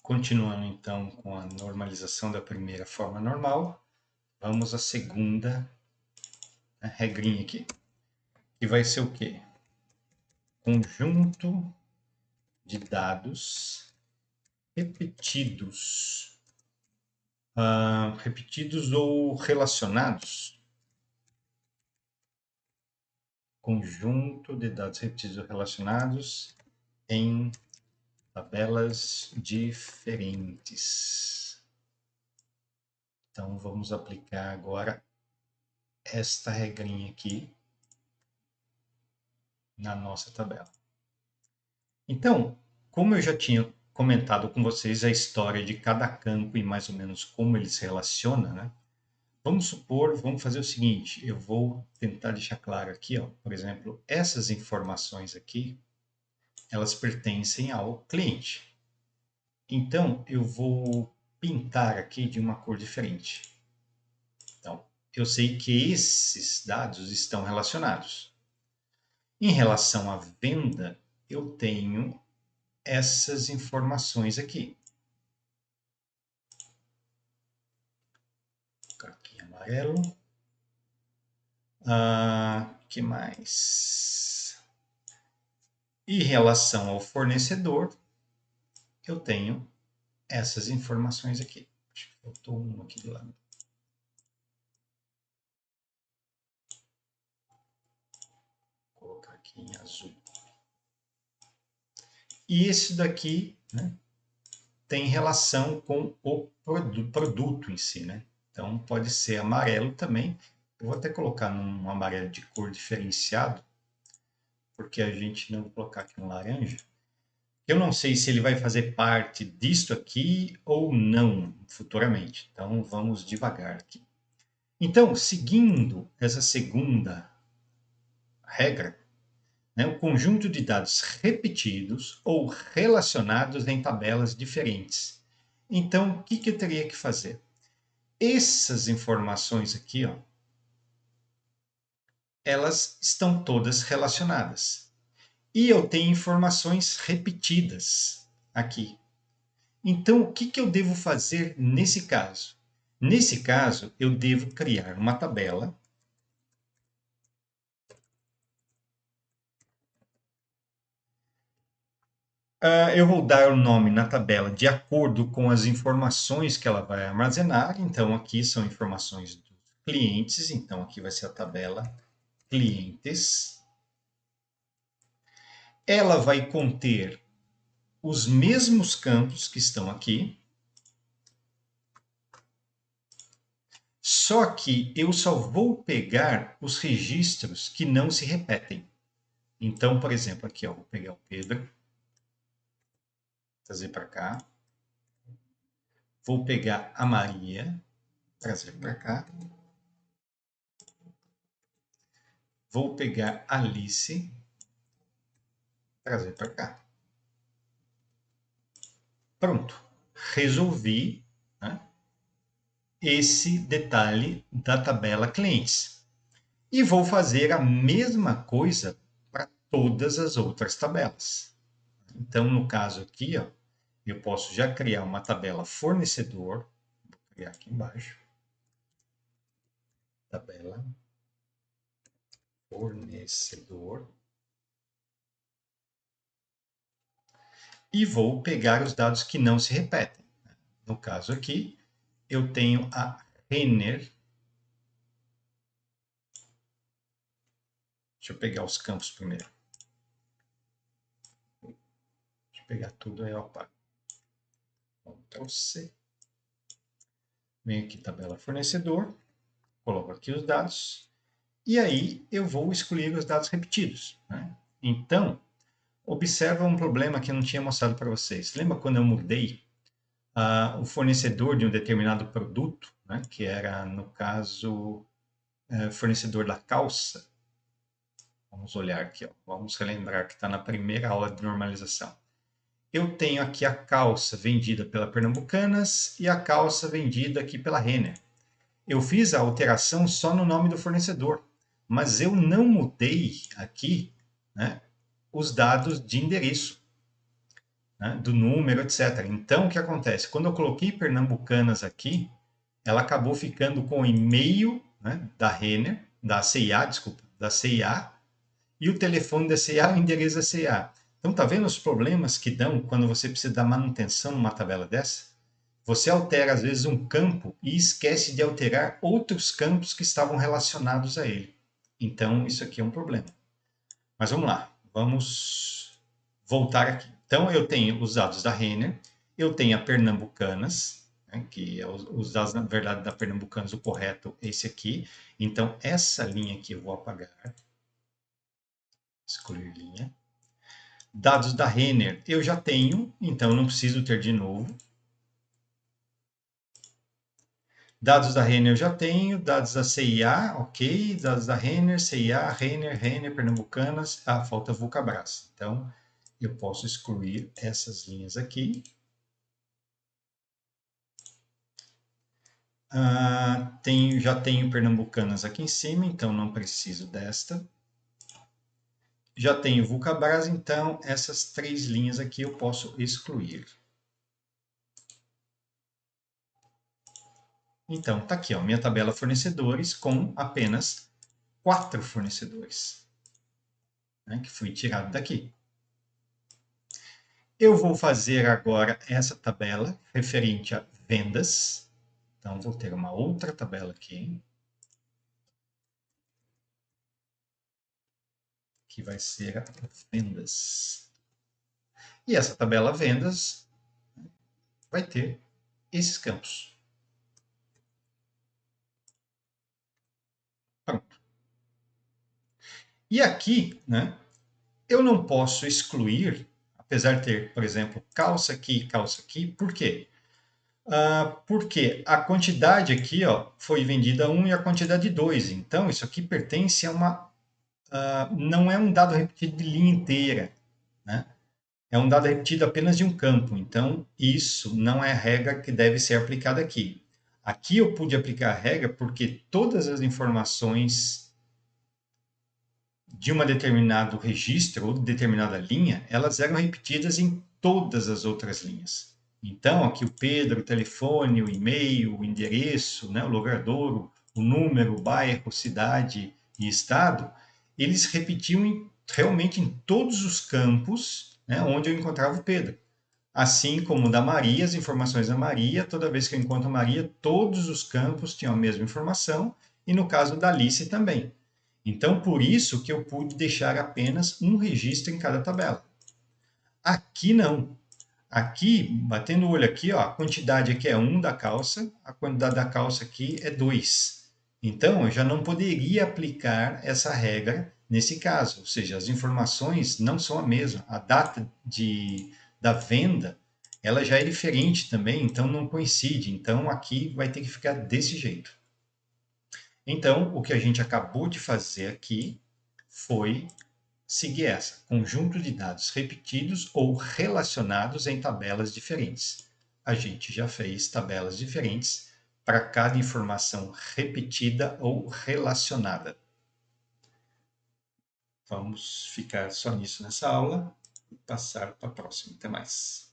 Continuando então com a normalização da primeira forma normal, vamos à segunda regrinha aqui, que vai ser o quê? Conjunto de dados repetidos, repetidos ou relacionados. Conjunto de dados repetidos ou relacionados em tabelas diferentes. Então, vamos aplicar agora esta regrinha aqui na nossa tabela. Então, como eu já tinha comentado com vocês a história de cada campo e mais ou menos como ele se relaciona, né? Vamos fazer o seguinte, eu vou tentar deixar claro aqui, ó, por exemplo, essas informações aqui, elas pertencem ao cliente. Então, eu vou pintar aqui de uma cor diferente. Então, eu sei que esses dados estão relacionados. Em relação à venda, eu tenho essas informações aqui. Vou colocar aqui em amarelo. Que mais? Em relação ao fornecedor, eu tenho essas informações aqui. Acho que faltou uma aqui do lado. Vou colocar aqui em azul. E esse daqui, né, tem relação com o produto em si, né? Então pode ser amarelo também. Eu vou até colocar num amarelo de cor diferenciado, porque a gente não vai colocar aqui um laranja. Eu não sei se ele vai fazer parte disto aqui ou não futuramente. Então vamos devagar aqui. Então, seguindo essa segunda regra, né, o conjunto de dados repetidos ou relacionados em tabelas diferentes. Então, o que eu teria que fazer? Essas informações aqui, ó, elas estão todas relacionadas. E eu tenho informações repetidas aqui. Então, o que eu devo fazer nesse caso? Nesse caso, eu devo criar uma tabela eu vou dar o nome na tabela de acordo com as informações que ela vai armazenar. Então, aqui são informações dos clientes. Então, aqui vai ser a tabela clientes. Ela vai conter os mesmos campos que estão aqui. Só que eu só vou pegar os registros que não se repetem. Então, por exemplo, aqui, ó, vou pegar o Pedro, trazer para cá. Vou pegar a Maria, trazer para cá. Vou pegar a Alice, trazer para cá. Pronto. Resolvi, né, esse detalhe da tabela clientes. E vou fazer a mesma coisa para todas as outras tabelas. Então, no caso aqui, ó, eu posso já criar uma tabela fornecedor. Vou criar aqui embaixo. Tabela fornecedor. E vou pegar os dados que não se repetem. No caso aqui, eu tenho a Renner. Deixa eu pegar os campos primeiro. Deixa eu pegar tudo aí, opa. Ctrl C. Venho aqui, tabela fornecedor. Coloco aqui os dados. E aí eu vou escolher os dados repetidos, né? Então, observa um problema que eu não tinha mostrado para vocês. Lembra quando eu mudei o fornecedor de um determinado produto, né? Que era, no caso, fornecedor da calça? Vamos olhar aqui, ó. Vamos relembrar que está na primeira aula de normalização. Eu tenho aqui a calça vendida pela Pernambucanas e a calça vendida aqui pela Renner. Eu fiz a alteração só no nome do fornecedor, mas eu não mudei aqui, né, os dados de endereço. né, do número, etc. Então, o que acontece? Quando eu coloquei Pernambucanas aqui, ela acabou ficando com o e-mail, né, da Renner, da CIA, desculpa, da CIA, e o telefone da CIA, o endereço da CIA. Então, tá vendo os problemas que dão quando você precisa dar manutenção numa tabela dessa? Você altera, às vezes, um campo e esquece de alterar outros campos que estavam relacionados a ele. Então, isso aqui é um problema. Mas vamos lá, vamos voltar aqui. Então, eu tenho os dados da Renner, eu tenho a Pernambucanas, né, que é os dados, na verdade, da Pernambucanas, o correto é esse aqui. Então, essa linha aqui eu vou apagar. Excluir linha. Dados da Renner eu já tenho, então não preciso ter de novo. Dados da Renner eu já tenho, dados da CIA, ok, dados da Renner, CIA, Renner, Pernambucanas, falta Vulcabras. Então, eu posso excluir essas linhas aqui. Já tenho Pernambucanas aqui em cima, então não preciso desta. Já tenho Vulcabras, então essas 3 linhas aqui eu posso excluir. Então, está aqui, ó, minha tabela fornecedores com apenas 4 fornecedores, né, que foi tirado daqui. Eu vou fazer agora essa tabela referente a vendas. Então, vou ter uma outra tabela aqui, que vai ser a vendas. E essa tabela vendas vai ter esses campos. Pronto. E aqui, né, eu não posso excluir, apesar de ter, por exemplo, calça aqui, por quê? Porque a quantidade aqui, ó, foi vendida 1 e a quantidade 2. Então, isso aqui pertence a uma... não é um dado repetido de linha inteira, né? É um dado repetido apenas de um campo. Então, isso não é a regra que deve ser aplicada aqui. Aqui eu pude aplicar a regra porque todas as informações de um determinado registro ou de determinada linha, elas eram repetidas em todas as outras linhas. Então, aqui o Pedro, o telefone, o e-mail, o endereço, né, o logradouro, o número, o bairro, cidade e estado, eles repetiam realmente em todos os campos, né, onde eu encontrava o Pedro. Assim como da Maria, as informações da Maria, toda vez que eu encontro a Maria, todos os campos tinham a mesma informação, e no caso da Alice também. Então, por isso que eu pude deixar apenas um registro em cada tabela. Aqui não. Aqui, batendo o olho aqui, ó, a quantidade aqui é 1 da calça, a quantidade da calça aqui é 2. Então, eu já não poderia aplicar essa regra nesse caso, ou seja, as informações não são a mesma. A data da venda, ela já é diferente também, então não coincide. Então, aqui vai ter que ficar desse jeito. Então, o que a gente acabou de fazer aqui foi seguir essa, conjunto de dados repetidos ou relacionados em tabelas diferentes. A gente já fez tabelas diferentes para cada informação repetida ou relacionada. Vamos ficar só nisso nessa aula e passar para a próxima. Até mais.